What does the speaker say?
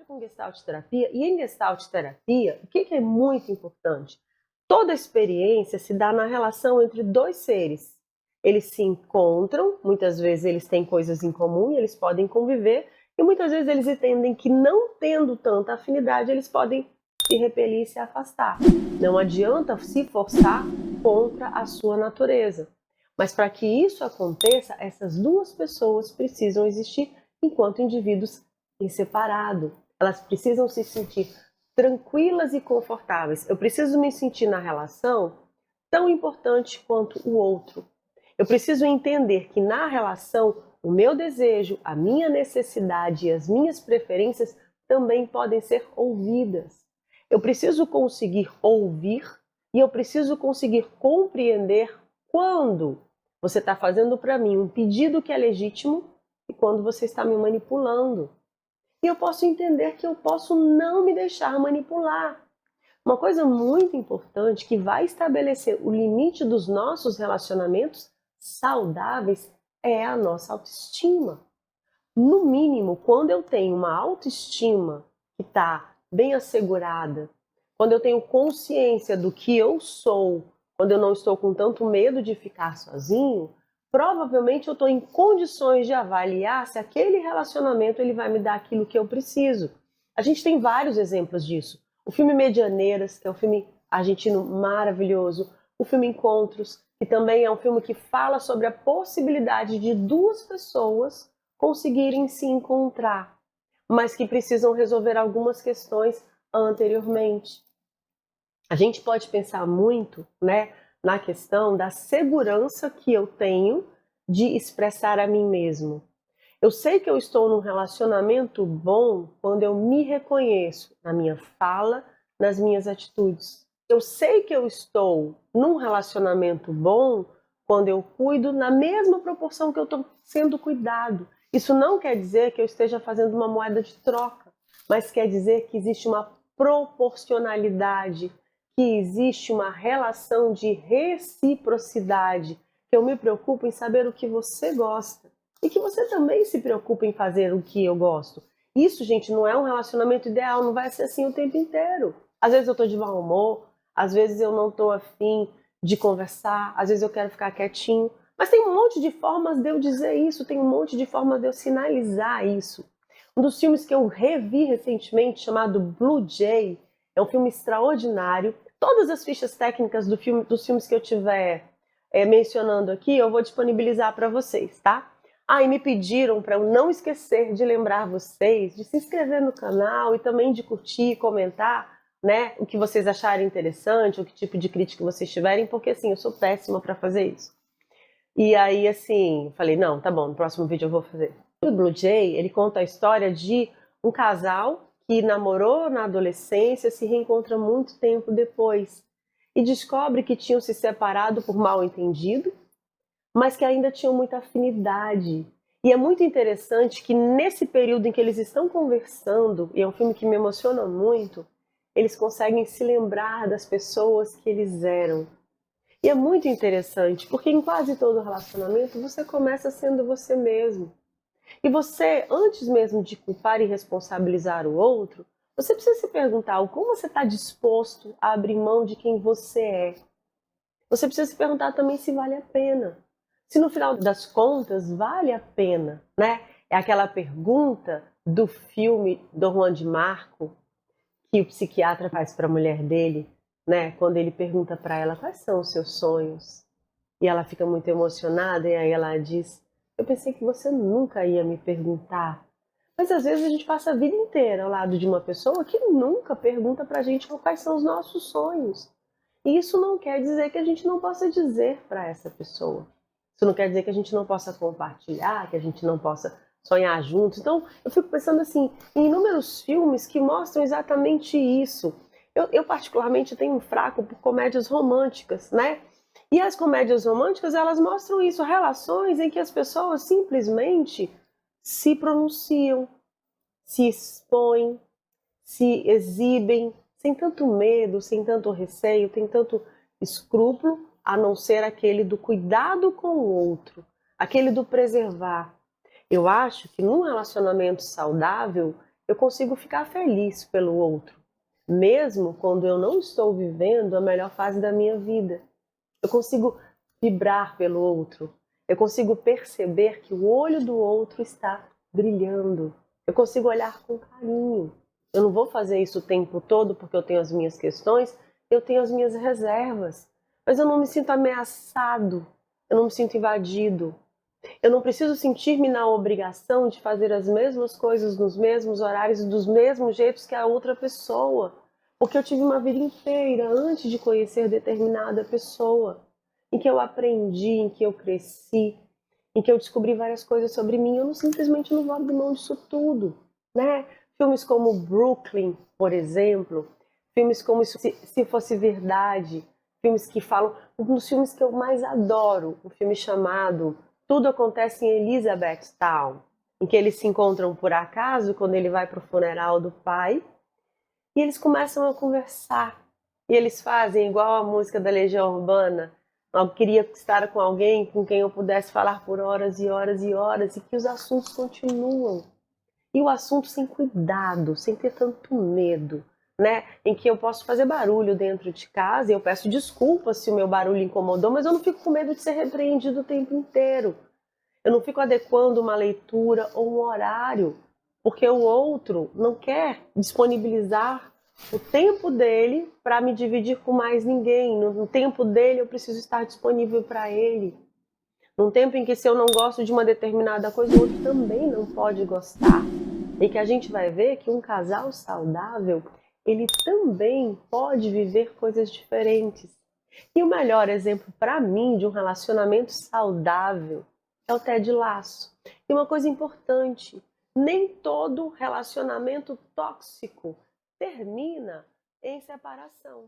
trabalho com Gestalt terapia e em Gestalt terapia, o que é muito importante? Toda experiência se dá na relação entre dois seres. Eles se encontram, muitas vezes eles têm coisas em comum e eles podem conviver, e muitas vezes eles entendem que não tendo tanta afinidade, eles podem se repelir e se afastar. Não adianta se forçar contra a sua natureza. Mas para que isso aconteça, essas duas pessoas precisam existir enquanto indivíduos em separado. Elas precisam se sentir tranquilas e confortáveis. Eu preciso me sentir na relação tão importante quanto o outro. Eu preciso entender que na relação o meu desejo, a minha necessidade e as minhas preferências também podem ser ouvidas. Eu preciso conseguir ouvir e eu preciso conseguir compreender quando você está fazendo para mim um pedido que é legítimo e quando você está me manipulando. E eu posso entender que eu posso não me deixar manipular. Uma coisa muito importante que vai estabelecer o limite dos nossos relacionamentos saudáveis é a nossa autoestima. No mínimo, quando eu tenho uma autoestima que está bem assegurada, quando eu tenho consciência do que eu sou, quando eu não estou com tanto medo de ficar sozinho, provavelmente eu estou em condições de avaliar se aquele relacionamento ele vai me dar aquilo que eu preciso. A gente tem vários exemplos disso. O filme Medianeiras, que é um filme argentino maravilhoso. O filme Encontros, que também é um filme que fala sobre a possibilidade de duas pessoas conseguirem se encontrar, mas que precisam resolver algumas questões anteriormente. A gente pode pensar muito, na questão da segurança que eu tenho de expressar a mim mesmo. Eu sei que eu estou num relacionamento bom quando eu me reconheço na minha fala, nas minhas atitudes. Eu sei que eu estou num relacionamento bom quando eu cuido na mesma proporção que eu estou sendo cuidado. Isso não quer dizer que eu esteja fazendo uma moeda de troca, mas quer dizer que existe uma proporcionalidade, que existe uma relação de reciprocidade, que eu me preocupo em saber o que você gosta e que você também se preocupa em fazer o que eu gosto. Isso, gente, não é um relacionamento ideal, não vai ser assim o tempo inteiro. Às vezes eu estou de mau humor, às vezes eu não estou afim de conversar, às vezes eu quero ficar quietinho. Mas tem um monte de formas de eu dizer isso, tem um monte de formas de eu sinalizar isso. Um dos filmes que eu revi recentemente, chamado Blue Jay, é um filme extraordinário. Todas as fichas técnicas dos filmes que eu tiver mencionando aqui, eu vou disponibilizar para vocês, tá? E me pediram para eu não esquecer de lembrar vocês de se inscrever no canal e também de curtir e comentar, o que vocês acharem interessante, ou que tipo de crítica vocês tiverem, porque assim, eu sou péssima para fazer isso. E aí, assim, falei, não, tá bom, no próximo vídeo eu vou fazer. O Blue Jay, ele conta a história de um casal que namorou na adolescência, se reencontra muito tempo depois e descobre que tinham se separado por mal entendido, mas que ainda tinham muita afinidade. E é muito interessante que nesse período em que eles estão conversando, e é um filme que me emociona muito, eles conseguem se lembrar das pessoas que eles eram. E é muito interessante, porque em quase todo relacionamento você começa sendo você mesmo. E você, antes mesmo de culpar e responsabilizar o outro, você precisa se perguntar o como você está disposto a abrir mão de quem você é. Você precisa se perguntar também se vale a pena. Se no final das contas vale a pena, É aquela pergunta do filme do Juan de Marco que o psiquiatra faz para a mulher dele, quando ele pergunta para ela quais são os seus sonhos. E ela fica muito emocionada e aí ela diz: eu pensei que você nunca ia me perguntar. Mas às vezes a gente passa a vida inteira ao lado de uma pessoa que nunca pergunta pra gente quais são os nossos sonhos. E isso não quer dizer que a gente não possa dizer para essa pessoa. Isso não quer dizer que a gente não possa compartilhar, que a gente não possa sonhar juntos. Então, eu fico pensando assim, em inúmeros filmes que mostram exatamente isso. Eu particularmente tenho um fraco por comédias românticas, E as comédias românticas, elas mostram isso, relações em que as pessoas simplesmente se pronunciam, se expõem, se exibem, sem tanto medo, sem tanto receio, sem tanto escrúpulo, a não ser aquele do cuidado com o outro, aquele do preservar. Eu acho que num relacionamento saudável eu consigo ficar feliz pelo outro, mesmo quando eu não estou vivendo a melhor fase da minha vida. Eu consigo vibrar pelo outro. Eu consigo perceber que o olho do outro está brilhando. Eu consigo olhar com carinho. Eu não vou fazer isso o tempo todo porque eu tenho as minhas questões, eu tenho as minhas reservas. Mas eu não me sinto ameaçado, eu não me sinto invadido. Eu não preciso sentir-me na obrigação de fazer as mesmas coisas nos mesmos horários e dos mesmos jeitos que a outra pessoa, porque eu tive uma vida inteira antes de conhecer determinada pessoa, em que eu aprendi, em que eu cresci, em que eu descobri várias coisas sobre mim. Eu simplesmente não vou abrir mão disso tudo, né? Filmes como Brooklyn, por exemplo, filmes como Se Fosse Verdade, filmes que falam, um dos filmes que eu mais adoro, um filme chamado Tudo Acontece em Elizabethtown, em que eles se encontram por acaso quando ele vai para o funeral do pai, e eles começam a conversar. E eles fazem igual a música da Legião Urbana. Eu queria estar com alguém com quem eu pudesse falar por horas e horas e horas, e que os assuntos continuam. E o assunto sem cuidado, sem ter tanto medo, né? Em que eu posso fazer barulho dentro de casa e eu peço desculpas se o meu barulho incomodou, mas eu não fico com medo de ser repreendido o tempo inteiro. Eu não fico adequando uma leitura ou um horário, porque o outro não quer disponibilizar o tempo dele para me dividir com mais ninguém. No tempo dele eu preciso estar disponível para ele. Num tempo em que se eu não gosto de uma determinada coisa, o outro também não pode gostar. E que a gente vai ver que um casal saudável, ele também pode viver coisas diferentes. E o melhor exemplo para mim de um relacionamento saudável é o Ted Lasso. E uma coisa importante, nem todo relacionamento tóxico termina em separação.